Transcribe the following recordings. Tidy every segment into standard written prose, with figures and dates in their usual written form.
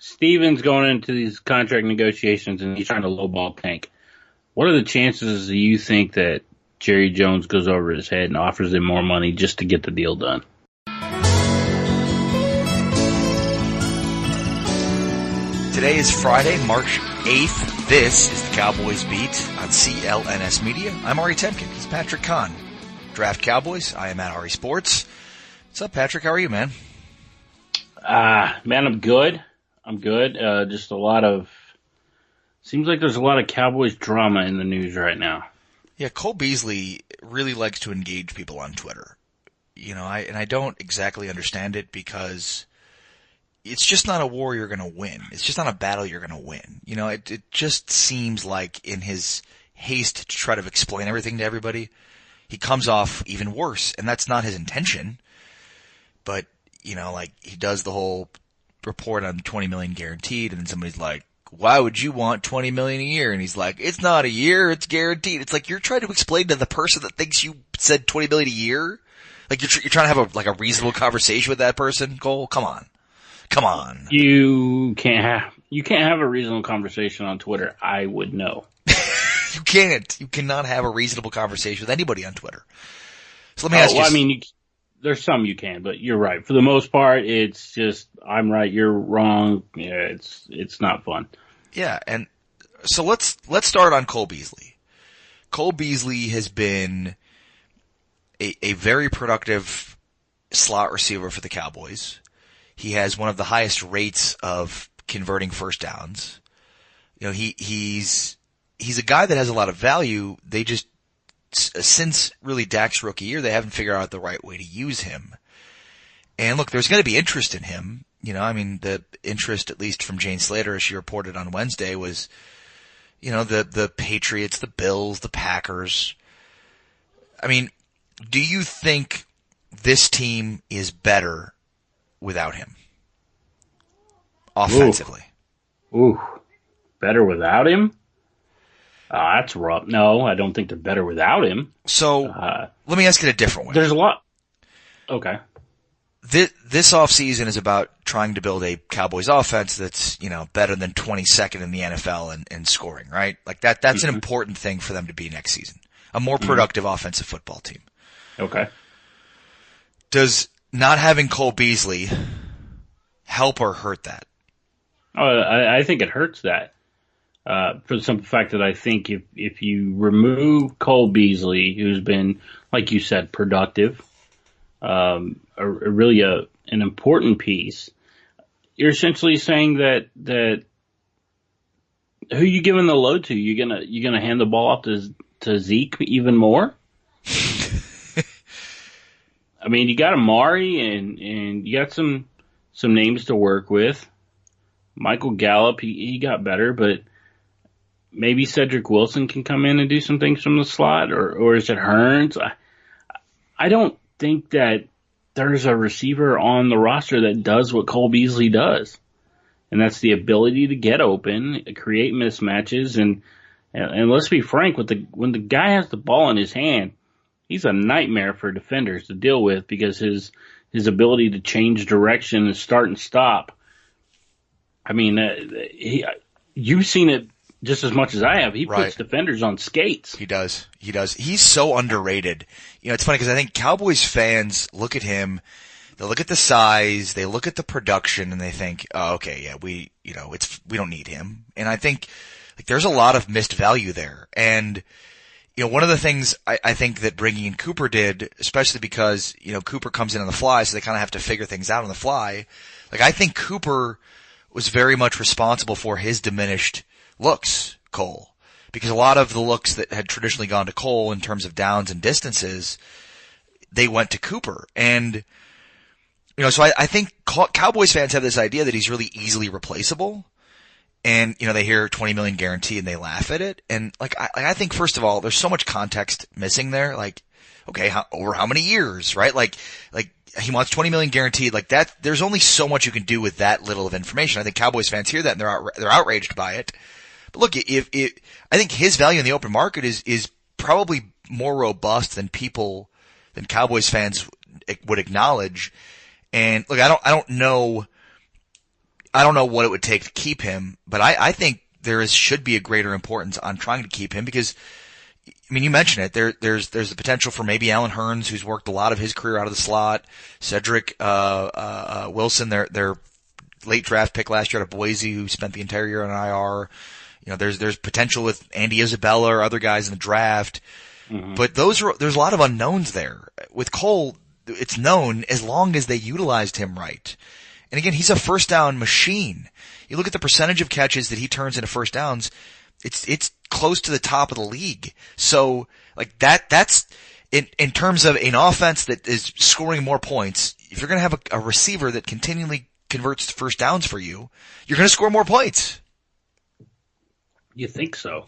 Steven's going into these contract negotiations and he's trying to lowball Tank. What are the chances do you think that Jerry Jones goes over his head and offers him more money just to get the deal done? Today is Friday, March 8th. This is the Cowboys Beat on CLNS Media. I'm Ari Temkin. He's Patrick Conn. Draft Cowboys. I am at Ari Sports. What's up, Patrick? How are you, man? Man, I'm good. Just seems like there's a lot of Cowboys drama in the news right now. Yeah, Cole Beasley really likes to engage people on Twitter. You know, I don't exactly understand it because it's just not a war you're going to win. It's just not a battle you're going to win. You know, it just seems like in his haste to try to explain everything to everybody, he comes off even worse, and that's not his intention. But, you know, like he does the whole report on $20 million guaranteed, and then somebody's like, why would you want $20 million a year? And he's like, it's not a year, it's guaranteed. It's like you're trying to explain to the person that thinks you said $20 million a year. Like you're trying to have a reasonable conversation with that person. Cole, come on. You can't have a reasonable conversation on Twitter. I would know. You can't. You cannot have a reasonable conversation with anybody on Twitter. So let me ask you. Well, I mean, there's some you can, but you're right. For the most part, it's just I'm right, you're wrong. Yeah, it's not fun. Yeah, and so let's start on Cole Beasley. Cole Beasley has been a very productive slot receiver for the Cowboys. He has one of the highest rates of converting first downs. You know, he's a guy that has a lot of value. They just, since really Dak's rookie year, they haven't figured out the right way to use him. And look, there's going to be interest in him. You know, I mean, the interest, at least from Jane Slater, as she reported on Wednesday, was, you know, the Patriots, the Bills, the Packers. I mean, do you think this team is better without him? Offensively. Ooh. Better without him? That's rough. No, I don't think they're better without him. So, let me ask it a different way. There's a lot. Okay. This offseason is about trying to build a Cowboys offense that's, you know, better than 22nd in the NFL in scoring, right? Like that's an important thing for them to be next season. A more productive offensive football team. Okay. Does not having Cole Beasley help or hurt that? Oh, I think it hurts that. For the simple fact that I think if you remove Cole Beasley, who's been, like you said, productive, really an important piece, you're essentially saying that who are you giving the load to? You gonna hand the ball off to Zeke even more? I mean, you got Amari and you got some names to work with. Michael Gallup, he got better, but maybe Cedric Wilson can come in and do some things from the slot, or is it Hearns? I don't think that there's a receiver on the roster that does what Cole Beasley does. And that's the ability to get open, create mismatches, and let's be frank, when the guy has the ball in his hand, he's a nightmare for defenders to deal with because his ability to change direction and start and stop. I mean, you've seen it just as much as I have. He puts defenders on skates. He does. He's so underrated. You know, it's funny because I think Cowboys fans look at him, they look at the size, they look at the production, and they think, oh, okay, yeah, we don't need him. And I think like there's a lot of missed value there. And you know, one of the things I think that bringing in Cooper did, especially because, you know, Cooper comes in on the fly, so they kind of have to figure things out on the fly. Like, I think Cooper was very much responsible for his diminished looks, Cole. Because a lot of the looks that had traditionally gone to Cole in terms of downs and distances, they went to Cooper. And, you know, so I think Cowboys fans have this idea that he's really easily replaceable. And, you know, they hear 20 million guarantee and they laugh at it. And like, I think first of all, there's so much context missing there. Like, okay, over how many years, right? Like he wants 20 million guaranteed. Like that, there's only so much you can do with that little of information. I think Cowboys fans hear that and they're outraged by it. But look, I think his value in the open market is probably more robust than Cowboys fans would acknowledge. And look, I don't know. I don't know what it would take to keep him, but I think should be a greater importance on trying to keep him because, I mean, you mentioned it. There's the potential for maybe Allen Hurns, who's worked a lot of his career out of the slot. Cedric Wilson, their late draft pick last year out of Boise, who spent the entire year on IR. You know, there's potential with Andy Isabella or other guys in the draft. Mm-hmm. But there's a lot of unknowns there. With Cole, it's known as long as they utilized him right. And again, he's a first down machine. You look at the percentage of catches that he turns into first downs, it's close to the top of the league. So, like, that's in terms of an offense that is scoring more points, if you're going to have a receiver that continually converts first downs for you, you're going to score more points. You think so?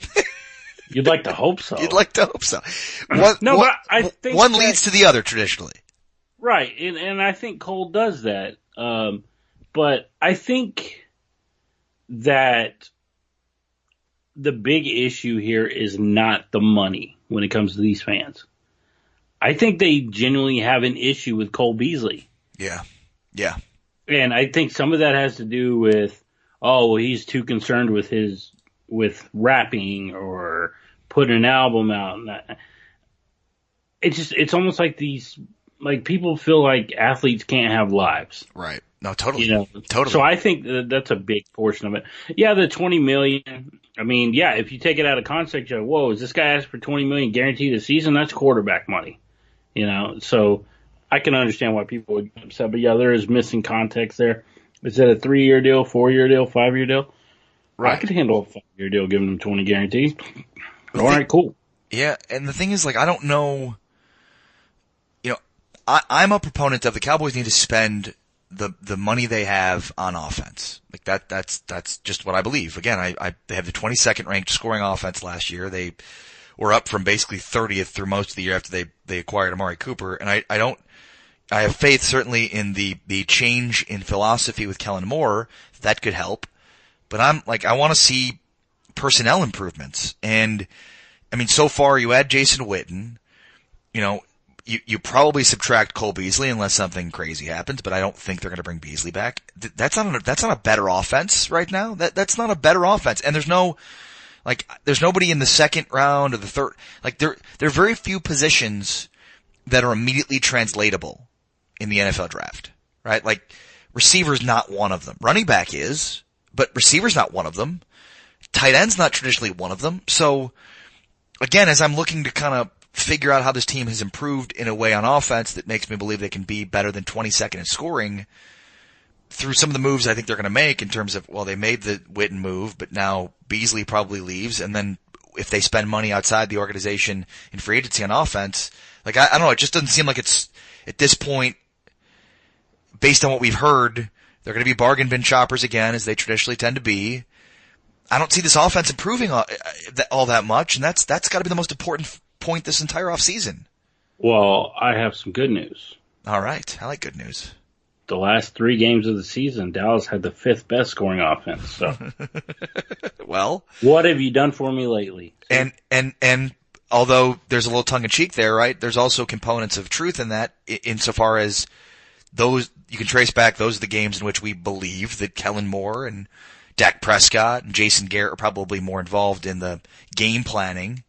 You'd like to hope so. You'd like to hope so. But I think one leads to the other traditionally. Right, and I think Cole does that. But I think that the big issue here is not the money when it comes to these fans. I think they genuinely have an issue with Cole Beasley. Yeah. And I think some of that has to do with, he's too concerned with rapping or putting an album out. And it's almost like people feel like athletes can't have lives. Right. No, totally. You know, totally. So I think that's a big portion of it. Yeah, the $20 million. I mean, yeah, if you take it out of context, you're like, whoa, is this guy asked for $20 million guaranteed a season? That's quarterback money. You know, so I can understand why people would get upset. But yeah, there is missing context there. Is it a 3-year deal, 4-year deal, 5-year deal? Right. I could handle a 5-year deal, giving them 20 guarantees. All right, cool. Yeah, and the thing is, like, I don't know. You know, I'm a proponent of the Cowboys need to spend the money they have on offense. Like that's just what I believe. Again, they have the 22nd ranked scoring offense last year. They were up from basically 30th through most of the year after they acquired Amari Cooper. And I have faith certainly in the change in philosophy with Kellen Moore. That could help. But I want to see personnel improvements. And I mean, so far you add Jason Witten, you know, you probably subtract Cole Beasley unless something crazy happens, but I don't think they're going to bring Beasley back. That's not a better offense right now. That's not a better offense. And there's nobody in the second round or the third. Like there are very few positions that are immediately translatable in the NFL draft, right? Like receiver's not one of them. Running back is, but receiver's not one of them. Tight end's not traditionally one of them. So again, as I'm looking to kind of figure out how this team has improved in a way on offense that makes me believe they can be better than 22nd in scoring through some of the moves I think they're going to make in terms of, well, they made the Witten move, but now Beasley probably leaves. And then if they spend money outside the organization in free agency on offense, like, I don't know, it just doesn't seem like it's at this point, based on what we've heard, they're going to be bargain bin shoppers again, as they traditionally tend to be. I don't see this offense improving all that much. And that's got to be the most important point this entire offseason. Well, I have some good news. All right. I like good news. The last 3 games of the season, Dallas had the 5th best scoring offense. So, well, what have you done for me lately? And although there's a little tongue in cheek there, right? There's also components of truth in that, insofar as those you can trace back. Those are the games in which we believe that Kellen Moore and Dak Prescott and Jason Garrett are probably more involved in the game planning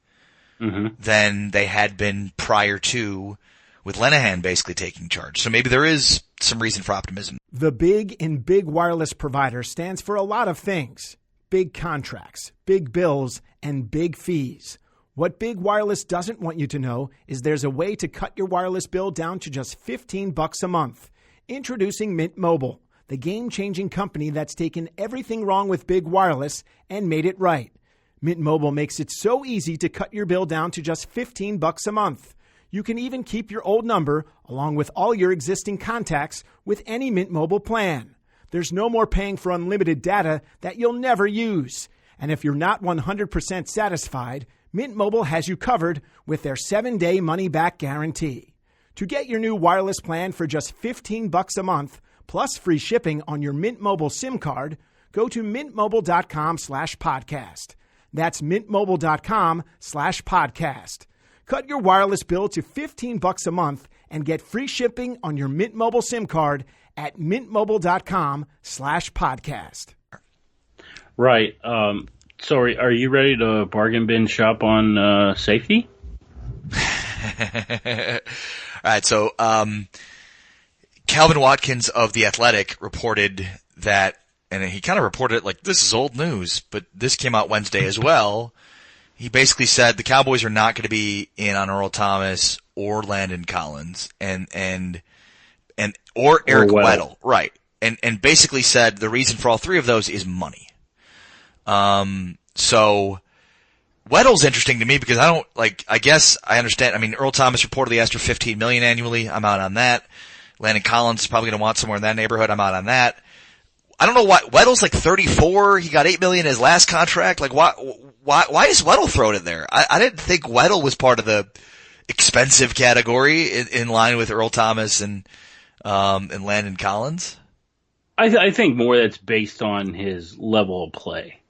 than they had been prior to, with Linehan basically taking charge. So maybe there is some reason for optimism. The big in Big Wireless provider stands for a lot of things. Big contracts, big bills, and big fees. What Big Wireless doesn't want you to know is there's a way to cut your wireless bill down to just $15 a month. Introducing Mint Mobile, the game-changing company that's taken everything wrong with Big Wireless and made it right. Mint Mobile makes it so easy to cut your bill down to just $15 a month. You can even keep your old number, along with all your existing contacts, with any Mint Mobile plan. There's no more paying for unlimited data that you'll never use. And if you're not 100% satisfied, Mint Mobile has you covered with their 7-day money-back guarantee. To get your new wireless plan for just $15 a month, plus free shipping on your Mint Mobile SIM card, go to mintmobile.com/podcast. That's mintmobile.com/podcast. Cut your wireless bill to $15 a month and get free shipping on your Mint Mobile SIM card at mintmobile.com/podcast. Right. So are you ready to bargain bin shop on safety? All right. So Calvin Watkins of The Athletic reported that, and he kind of reported it like this is old news, but this came out Wednesday as well. He basically said the Cowboys are not going to be in on Earl Thomas or Landon Collins or Eric Weddle. Right. And basically said the reason for all three of those is money. So Weddle's interesting to me because I guess I understand. I mean, Earl Thomas reportedly asked for $15 million annually. I'm out on that. Landon Collins is probably going to want somewhere in that neighborhood. I'm out on that. I don't know why Weddle's like 34. He got $8 million in his last contract. Like why is Weddle thrown in there? I didn't think Weddle was part of the expensive category in line with Earl Thomas and Landon Collins. I think more that's based on his level of play.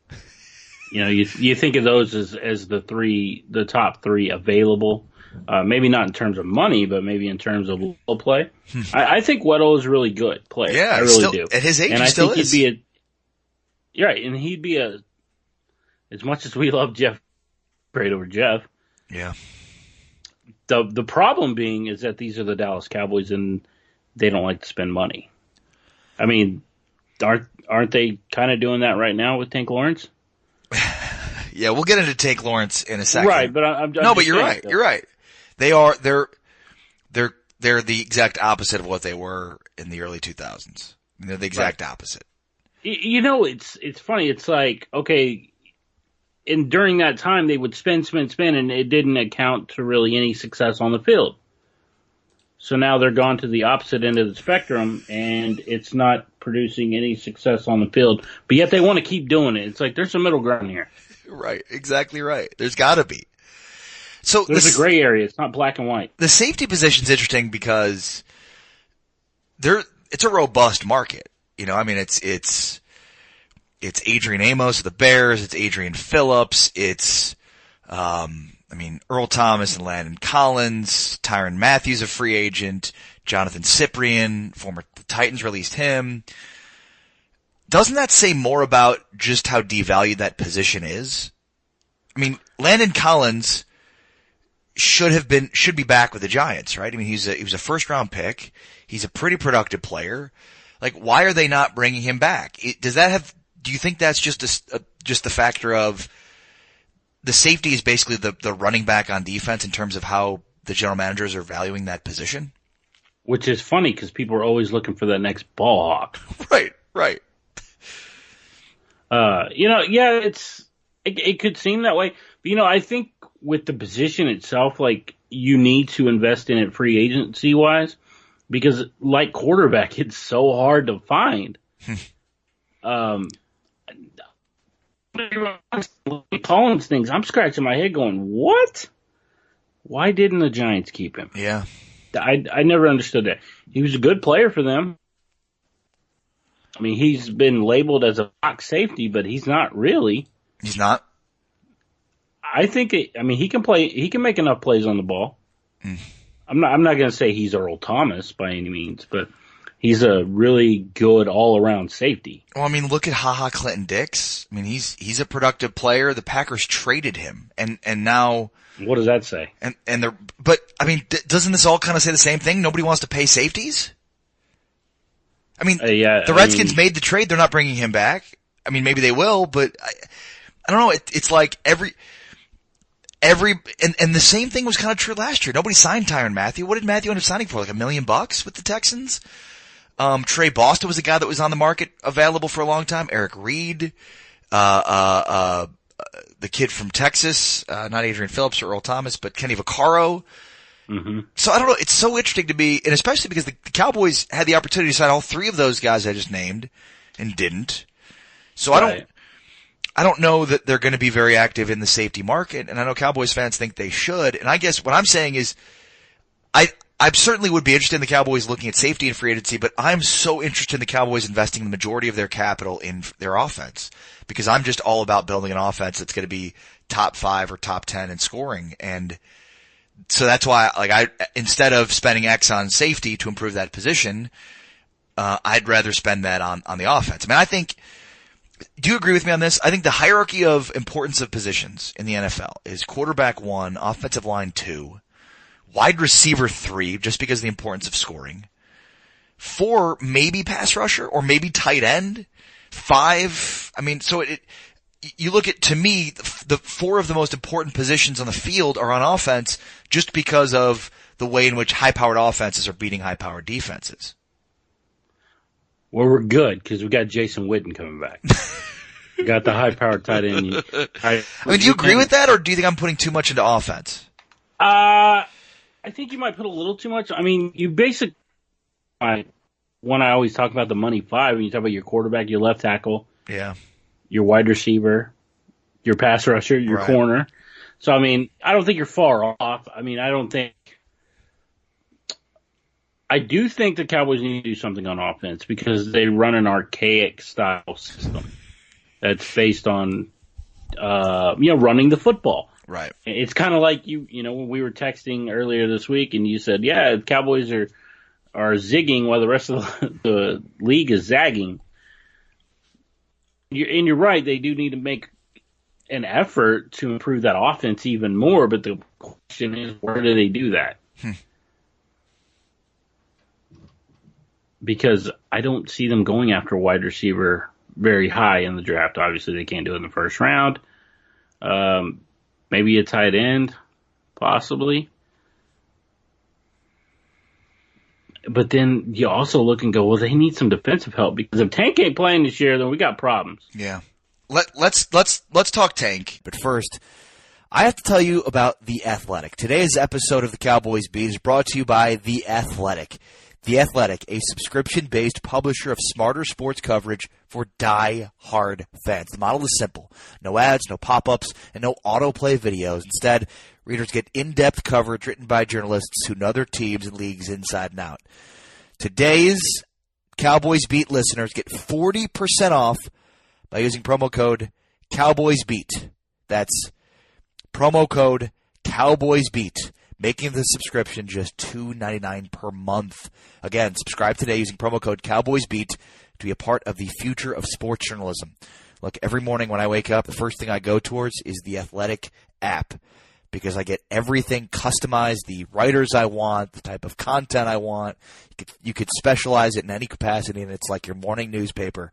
You know, you think of those as the top three available. Maybe not in terms of money, but maybe in terms of level of play. I think Weddle is a really good player. Yeah, I really do. At his age, and he still is. He'd be as much as we love Jeff, great over Jeff. Yeah. The problem being is that these are the Dallas Cowboys and they don't like to spend money. I mean, aren't they kind of doing that right now with Tank Lawrence? Yeah, we'll get into Tank Lawrence in a second. Right, but I'm no, but you're right. You're right. They're the exact opposite of what they were in the early 2000s. They're the exact opposite. You know, it's funny. It's like, okay, and during that time they would spend, and it didn't account to really any success on the field. So now they're gone to the opposite end of the spectrum, and it's not producing any success on the field. But yet they want to keep doing it. It's like there's a middle ground here. Right, exactly right. There's got to be. So there's a gray area. It's not black and white. The safety position's interesting because it's a robust market. You know, I mean, it's Adrian Amos of the Bears. It's Adrian Phillips. It's Earl Thomas and Landon Collins, Tyrann Mathieu, a free agent, Jonathan Cyprien, former Titans released him. Doesn't that say more about just how devalued that position is? I mean, Landon Collins should be back with the Giants, right? I mean, he was a first round pick. He's a pretty productive player. Like, why are they not bringing him back? Do you think that's just the factor of the safety is basically the running back on defense in terms of how the general managers are valuing that position? Which is funny because people are always looking for that next ball hawk. Right. It could seem that way. But, I think with the position itself, like, you need to invest in it free agency wise because like quarterback, it's so hard to find. Collins things, I'm scratching my head going, what? Why didn't the Giants keep him? Yeah. I never understood that. He was a good player for them. I mean, he's been labeled as a box safety, but he's not really. He's not? I think he can play, he can make enough plays on the ball. I'm not going to say he's Earl Thomas by any means, but he's a really good all-around safety. Well, I mean, look at HaHa Clinton-Dix. I mean, he's a productive player. The Packers traded him, and now. What does that say? But I mean, doesn't this all kind of say the same thing? Nobody wants to pay safeties. I mean, the Redskins made the trade. They're not bringing him back. I mean, maybe they will, but I don't know. It's like every and the same thing was kind of true last year. Nobody signed Tyrann Mathieu. What did Mathieu end up signing for? Like $1 million with the Texans? Trey Boston was a guy that was on the market available for a long time. Eric Reed, the kid from Texas, not Adrian Phillips or Earl Thomas, but Kenny Vaccaro. Mm-hmm. So I don't know. It's so interesting to me, and especially because the Cowboys had the opportunity to sign all three of those guys I just named and didn't. So I don't know that they're going to be very active in the safety market, and I know Cowboys fans think they should. And I guess what I'm saying is, I certainly would be interested in the Cowboys looking at safety and free agency, but I'm so interested in the Cowboys investing the majority of their capital in their offense because I'm just all about building an offense that's going to be top 5 or top 10 in scoring. And so that's why, instead of spending X on safety to improve that position, I'd rather spend that on the offense. I mean, do you agree with me on this? I think the hierarchy of importance of positions in the NFL is quarterback 1, offensive line 2, wide receiver 3, just because of the importance of scoring, 4, maybe pass rusher, or maybe tight end, 5, I mean, so you look at, to me, the 4 of the most important positions on the field are on offense just because of the way in which high-powered offenses are beating high-powered defenses. Well, we're good because we got Jason Witten coming back. We got the high-powered tight end. I mean, do you agree with that, or do you think I'm putting too much into offense? I think you might put a little too much. I mean, you basically, when I always talk about the money 5, when you talk about your quarterback, your left tackle, yeah, your wide receiver, your pass rusher, your corner. So, I mean, I don't think you're far off. I mean, I do think the Cowboys need to do something on offense because they run an archaic style system that's based on, running the football. Right. It's kind of like when we were texting earlier this week and you said, yeah, the Cowboys are zigging while the rest of the league is zagging. You're right. They do need to make an effort to improve that offense even more. But the question is, where do they do that? Because I don't see them going after a wide receiver very high in the draft. Obviously, they can't do it in the first round. Maybe a tight end, possibly. But then you also look and go, well, they need some defensive help because if Tank ain't playing this year, then we got problems. Yeah. Let's talk Tank. But first, I have to tell you about The Athletic. Today's episode of the Cowboys Beat is brought to you by The Athletic. The Athletic, a subscription-based publisher of smarter sports coverage for die-hard fans. The model is simple. No ads, no pop-ups, and no autoplay videos. Instead, readers get in-depth coverage written by journalists who know their teams and leagues inside and out. Today's Cowboys Beat listeners get 40% off by using promo code CowboysBeat. That's promo code CowboysBeat, making the subscription just $2.99 per month. Again, subscribe today using promo code CowboysBeat to be a part of the future of sports journalism. Look, every morning when I wake up, the first thing I go towards is the Athletic app because I get everything customized, the writers I want, the type of content I want. You could specialize it in any capacity, and it's like your morning newspaper.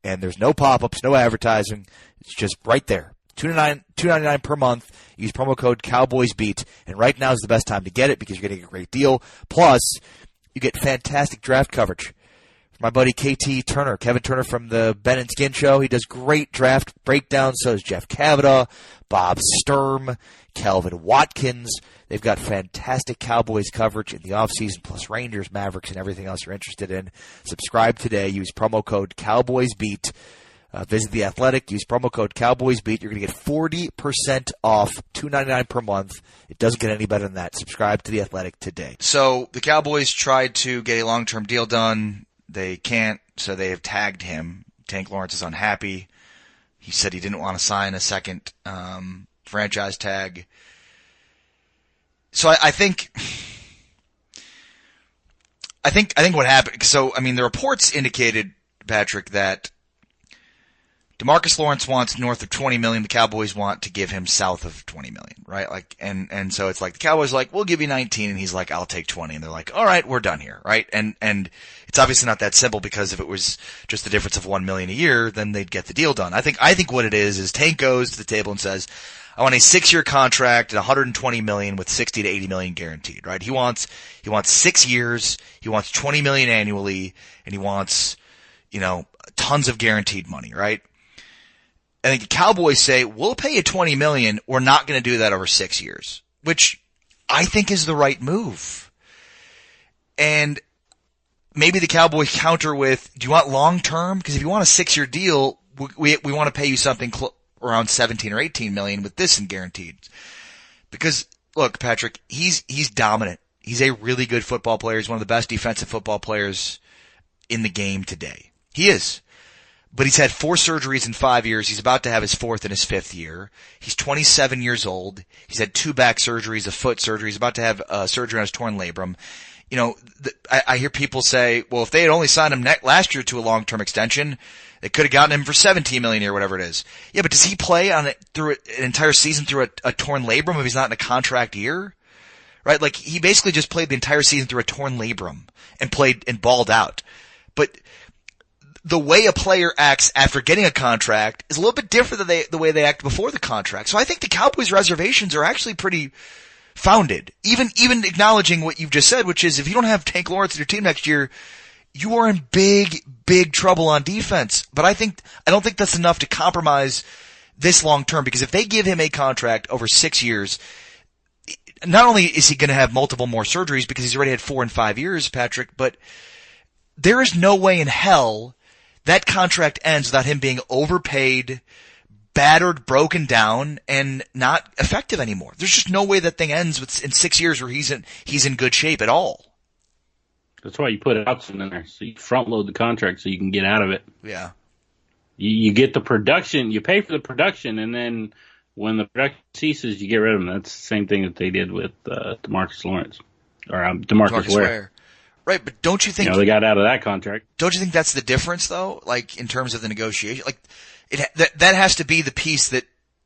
And there's no pop-ups, no advertising. It's just right there. $2.99 per month. Use promo code CowboysBeat. And right now is the best time to get it because you're getting a great deal. Plus, you get fantastic draft coverage. My buddy KT Turner, Kevin Turner from the Ben and Skin Show. He does great draft breakdowns. So does Jeff Kavanaugh, Bob Sturm, Kelvin Watkins. They've got fantastic Cowboys coverage in the offseason, plus Rangers, Mavericks, and everything else you're interested in. Subscribe today. Use promo code CowboysBeat. Visit The Athletic. Use promo code CowboysBeat. You're going to get 40% off, $2.99 per month. It doesn't get any better than that. Subscribe to The Athletic today. So the Cowboys tried to get a long-term deal done. They can't, so they have tagged him. Tank Lawrence is unhappy. He said he didn't want to sign a second franchise tag. So I think what happened. So I mean, the reports indicated, Patrick, that DeMarcus Lawrence wants north of $20 million. The Cowboys want to give him south of $20 million, right? Like, and so it's like the Cowboys are like, we'll give you 19, and he's like, I'll take 20, and they're like, all right, we're done here, right? And it's obviously not that simple because if it was just the difference of $1 million a year, then they'd get the deal done. I think what it is Tank goes to the table and says, I want a 6-year contract at $120 million with $60 to $80 million guaranteed, right? He wants 6 years, he wants $20 million annually, and he wants, tons of guaranteed money, right? I think the Cowboys say, we'll pay you $20 million. We're not going to do that over 6 years, which I think is the right move. And maybe the Cowboys counter with, do you want long term? Because if you want a 6-year deal, we want to pay you something around 17 or 18 million with this in guaranteed. Because look, Patrick, he's dominant. He's a really good football player. He's one of the best defensive football players in the game today. He is. But he's had 4 surgeries in 5 years. He's about to have his 4th in his 5th year. He's 27 years old. He's had 2 back surgeries, a foot surgery. He's about to have surgery on his torn labrum. I hear people say, well, if they had only signed him last year to a long-term extension, they could have gotten him for $17 million or whatever it is. Yeah, but does he play on it through an entire season through a torn labrum if he's not in a contract year? Right? Like, he basically just played the entire season through a torn labrum and played and balled out. But the way a player acts after getting a contract is a little bit different than the way they act before the contract. So I think the Cowboys' reservations are actually pretty founded. Even acknowledging what you've just said, which is if you don't have Tank Lawrence in your team next year, you are in big, big trouble on defense. But I don't think that's enough to compromise this long term, because if they give him a contract over 6 years, not only is he going to have multiple more surgeries because he's already had 4 and 5 years, Patrick, but there is no way in hell that contract ends without him being overpaid, battered, broken down, and not effective anymore. There's just no way that thing ends in 6 years where he's in good shape at all. That's why you put outs in there, so you front load the contract so you can get out of it. Yeah. You get the production, you pay for the production, and then when the production ceases, you get rid of them. That's the same thing that they did with DeMarcus Lawrence or DeMarcus Ware. Right, but don't you think they got out of that contract? Don't you think that's the difference, though? Like, in terms of the negotiation, like that has to be the piece that,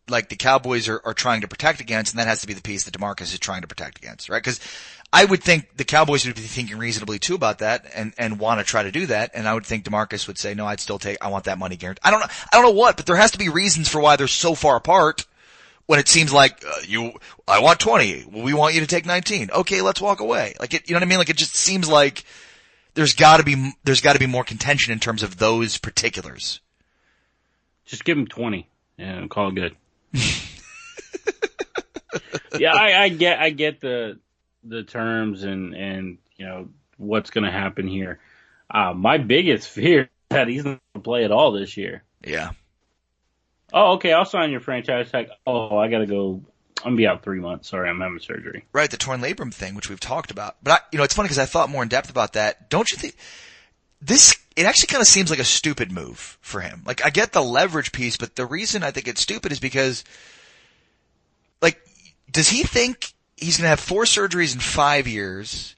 like, the Cowboys are trying to protect against, and that has to be the piece that DeMarcus is trying to protect against, right? Because I would think the Cowboys would be thinking reasonably too about that and want to try to do that, and I would think DeMarcus would say, no, I want that money guaranteed. I don't know what, but there has to be reasons for why they're so far apart. When it seems like I want 20, well, we want you to take 19. Okay, let's walk away. Like, you know what I mean? Like, it just seems like there's got to be more contention in terms of those particulars. Just give him 20 and call it good. Yeah, I get the terms and what's going to happen here. My biggest fear is that he's not going to play at all this year. Yeah. Oh, okay, I'll sign your franchise tag. Oh, I got to go. I'm going to be out 3 months. Sorry, I'm having surgery. Right, the torn labrum thing, which we've talked about. But, it's funny because I thought more in depth about that. Don't you think it actually kind of seems like a stupid move for him. Like, I get the leverage piece, but the reason I think it's stupid is because, like, does he think he's going to have 4 surgeries in 5 years,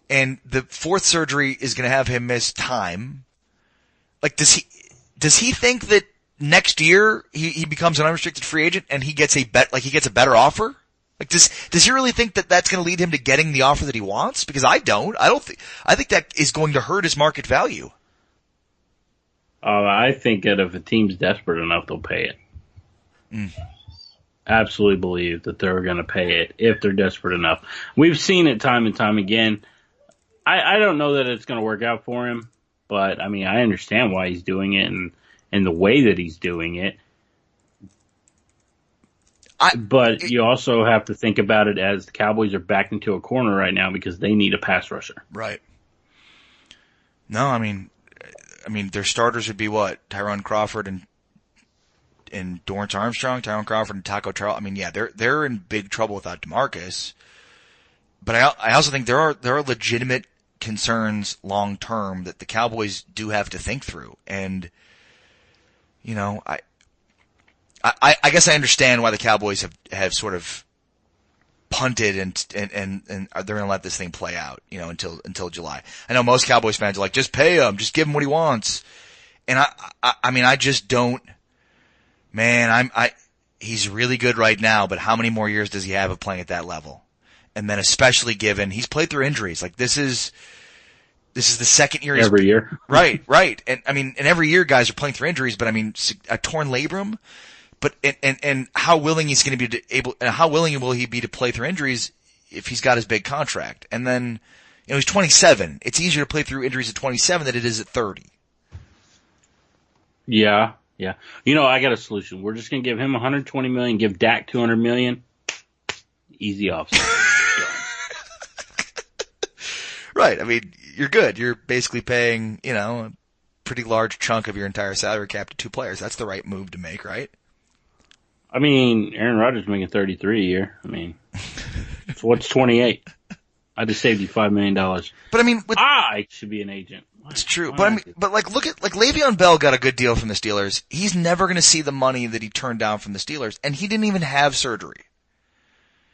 and the 4th surgery is going to have him miss time? Like, does he think that next year he becomes an unrestricted free agent and he gets a better offer? Like, does he really think that that's going to lead him to getting the offer that he wants? Because I think that is going to hurt his market value. I think that if a team's desperate enough, they'll pay it. Absolutely believe that they're going to pay it if they're desperate enough. We've seen it time and time again. I don't know that it's going to work out for him, but I mean, I understand why he's doing it and the way that he's doing it. But you also have to think about it as the Cowboys are backed into a corner right now because they need a pass rusher. Right. No, I mean, their starters would be what? Tyrone Crawford and Dorrance Armstrong, Tyrone Crawford and Taco Charles. I mean, yeah, they're in big trouble without DeMarcus. But I also think there are legitimate concerns long term that the Cowboys do have to think through. And I guess I understand why the Cowboys have sort of punted and they're going to let this thing play out, until July. I know most Cowboys fans are like, just pay him, just give him what he wants. And I mean, I just don't, man, he's really good right now, but how many more years does he have of playing at that level? And then especially given he's played through injuries, like this is the second year. Every year. Right. And I mean, and every year guys are playing through injuries, but I mean, a torn labrum. But and how willing he's going to be how willing will he be to play through injuries if he's got his big contract? And then, he's 27. It's easier to play through injuries at 27 than it is at 30. Yeah. I got a solution. We're just going to give him $120 million, give Dak $200 million. Easy offset. Right. I mean, you're good. You're basically paying, a pretty large chunk of your entire salary cap to 2 players. That's the right move to make, right? I mean, Aaron Rodgers is making $33 a year. I mean, so what's 28? I just saved you $5 million. But I mean, I should be an agent. It's true. But I mean, look at Le'Veon Bell got a good deal from the Steelers. He's never going to see the money that he turned down from the Steelers, and he didn't even have surgery.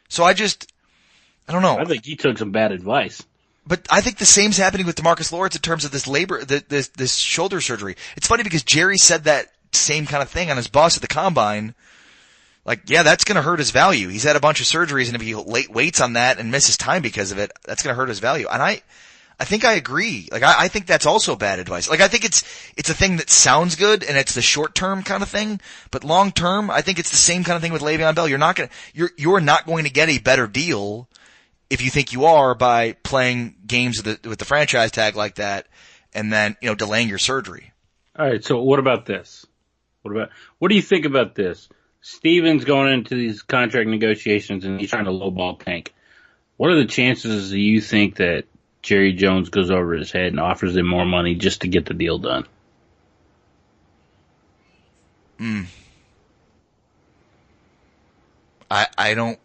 So I don't know. I think he took some bad advice. But I think the same's happening with DeMarcus Lawrence in terms of this shoulder surgery. It's funny because Jerry said that same kind of thing on his bus at the combine. Like, yeah, that's going to hurt his value. He's had a bunch of surgeries, and if he waits on that and misses time because of it, that's going to hurt his value. And I think I agree. Like, I think that's also bad advice. Like, I think it's a thing that sounds good, and it's the short-term kind of thing, but long-term, I think it's the same kind of thing with Le'Veon Bell. You're not going to get a better deal if you think you are by playing games with the franchise tag like that and then, delaying your surgery. All right, so what about this? What do you think about this? Steven's going into these contract negotiations and he's trying to lowball Tank. What are the chances do you think that Jerry Jones goes over his head and offers him more money just to get the deal done? I don't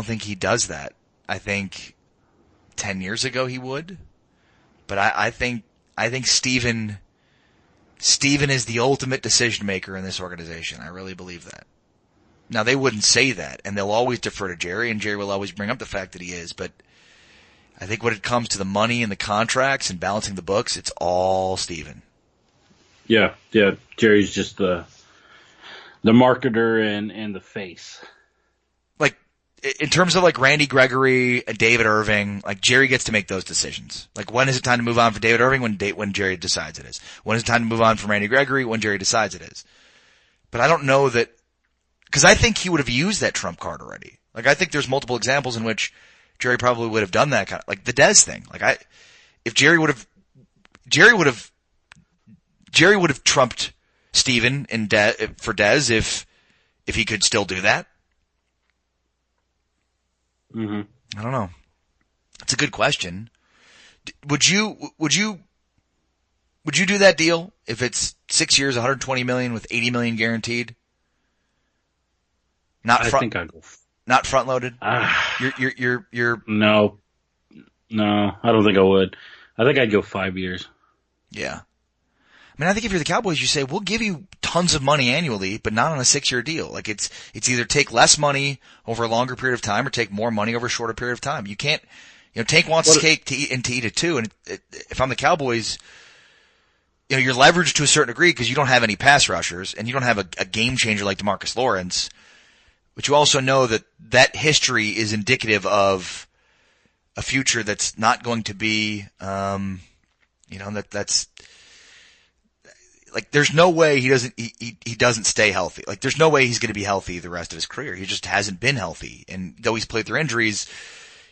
think he does that. I think 10 years ago he would, but I think Steven is the ultimate decision maker in this organization. I really believe that. Now, they wouldn't say that, and they'll always defer to Jerry, and Jerry will always bring up the fact that he is, but I think when it comes to the money and the contracts and balancing the books, it's all Steven. Yeah. Jerry's just the marketer and the face. Like, in terms of like Randy Gregory and David Irving, like Jerry gets to make those decisions. Like, when is it time to move on for David Irving? When Jerry decides it is. When is it time to move on from Randy Gregory? When Jerry decides it is. But I don't know that, because I think he would have used that trump card already. Like, I think there's multiple examples in which Jerry probably would have done that kind of, like the Dez thing. Like, if Jerry would have trumped Steven for Dez if he could still do that. Mm-hmm. I don't know. It's a good question. Would you do that deal if it's 6 years, $120 million with $80 million guaranteed? I think I'd go. Not front loaded. You're. No, I don't think I would. I think I'd go 5 years. Yeah. I mean, I think if you're the Cowboys, you say, we'll give you tons of money annually, but not on a 6-year deal. Like, it's either take less money over a longer period of time or take more money over a shorter period of time. You can't, Tank wants his cake to eat it too. And if I'm the Cowboys, you're leveraged to a certain degree because you don't have any pass rushers and you don't have a game changer like DeMarcus Lawrence. But you also know that history is indicative of a future that's not going to be, that's like, there's no way he doesn't stay healthy. Like, there's no way he's going to be healthy the rest of his career. He just hasn't been healthy. And though he's played through injuries,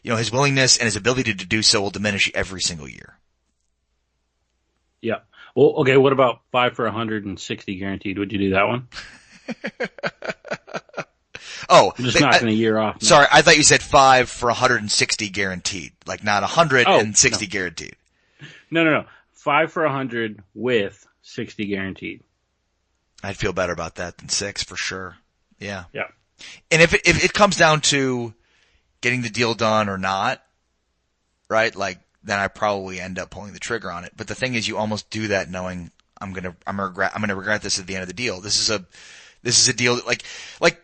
his willingness and his ability to do so will diminish every single year. Yeah. Well, okay. What about 5 for 160 guaranteed? Would you do that one? Oh, I'm just knocking a year off. Now. Sorry, I thought you said 5 for 160 guaranteed, like not 160 guaranteed. No. 5 for 100 with 60 guaranteed. I'd feel better about that than 6 for sure. Yeah. Yeah. And if it comes down to getting the deal done or not, right? Like, then I probably end up pulling the trigger on it. But the thing is, you almost do that knowing I'm gonna regret this at the end of the deal. This is a deal that, like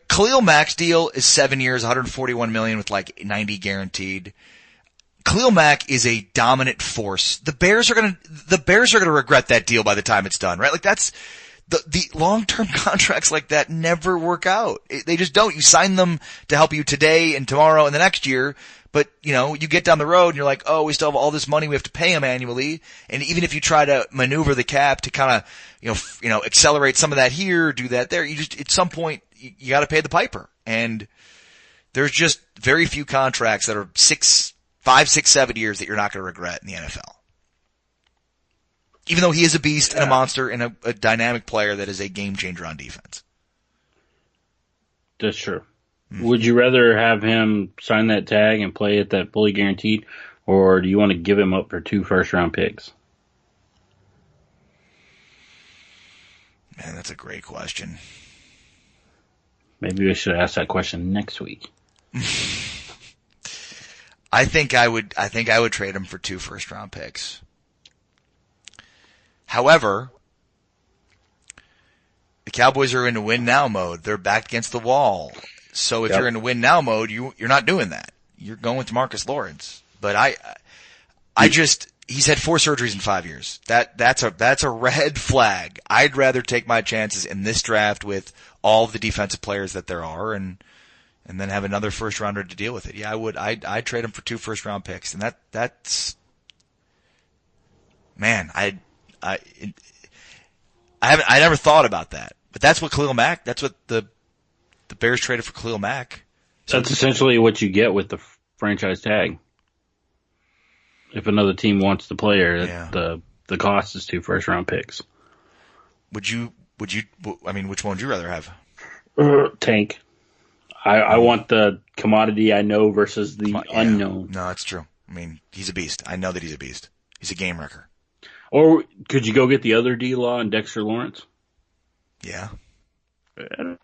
Khalil Mack's deal is 7 years, $141 million with like 90 guaranteed. Khalil Mack is a dominant force. The Bears are gonna regret that deal by the time it's done, right? Like, that's the long-term contracts like that never work out. They just don't. You sign them to help you today and tomorrow and the next year, but you get down the road and you're like, oh, we still have all this money we have to pay him annually. And even if you try to maneuver the cap to kind of, accelerate some of that here, do that there, at some point you got to pay the piper. And there's just very few contracts that are 5, 6, 7 years that you're not going to regret in the NFL. Even though he is a beast and a monster and a dynamic player that is a game changer on defense. That's true. Mm-hmm. Would you rather have him sign that tag and play at that fully guaranteed, or do you want to give him up for 2 first-round picks? Man, that's a great question. Maybe we should ask that question next week. I think I would trade him for 2 first-round picks. However, the Cowboys are in a win now mode. They're backed against the wall. So if you're in a win now mode, you're not doing that. you're going with DeMarcus Lawrence. But he's had 4 surgeries in 5 years. That's a red flag. I'd rather take my chances in this draft with all of the defensive players that there are and then have another first rounder to deal with it. Yeah, I would. I'd trade him for 2 first round picks. And that's man, I never thought about that. But that's what that's what the Bears traded for Khalil Mack. So that's essentially what you get with the franchise tag. If another team wants the player, the cost is 2 first round picks. Which one would you rather have? Tank. I want the commodity I know versus the unknown. No, that's true. I mean, he's a beast. I know that he's a beast. He's a game wrecker. Or could you go get the other D-Law and Dexter Lawrence? Yeah. I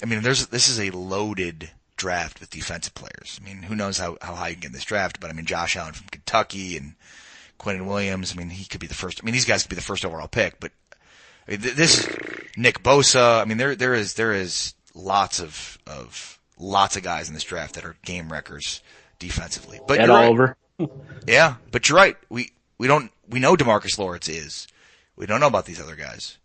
mean, this is a loaded draft with defensive players. I mean, who knows how high you can get in this draft, but I mean, Josh Allen from Kentucky and Quentin Williams, I mean, he could be the first. I mean, these guys could be the first overall pick, but I mean, this is Nick Bosa. I mean, there is lots of guys in this draft that are game wreckers defensively. But Ed Oliver. Right. Yeah, but you're right. We know DeMarcus Lawrence is. We don't know about these other guys.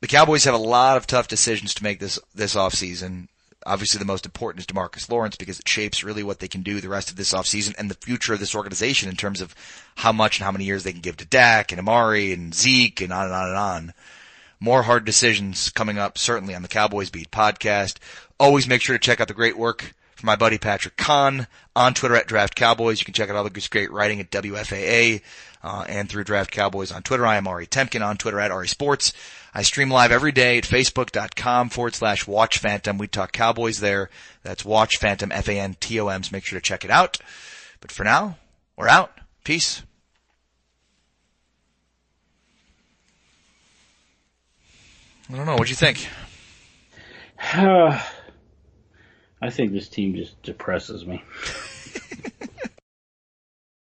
The Cowboys have a lot of tough decisions to make this offseason. Obviously, the most important is DeMarcus Lawrence because it shapes really what they can do the rest of this offseason and the future of this organization in terms of how much and how many years they can give to Dak and Amari and Zeke and on and on and on. More hard decisions coming up, certainly on the Cowboys Beat podcast. Always make sure to check out the great work from my buddy Patrick Conn on Twitter at Draft Cowboys. You can check out all the great writing at WFAA and through Draft Cowboys on Twitter. I am Ari Temkin on Twitter at Ari Sports. I stream live every day at facebook.com/Watch Phantom. We talk Cowboys there. That's Watch Phantom, Phantom. So make sure to check it out. But for now, we're out. Peace. I don't know. What'd you think? I think this team just depresses me.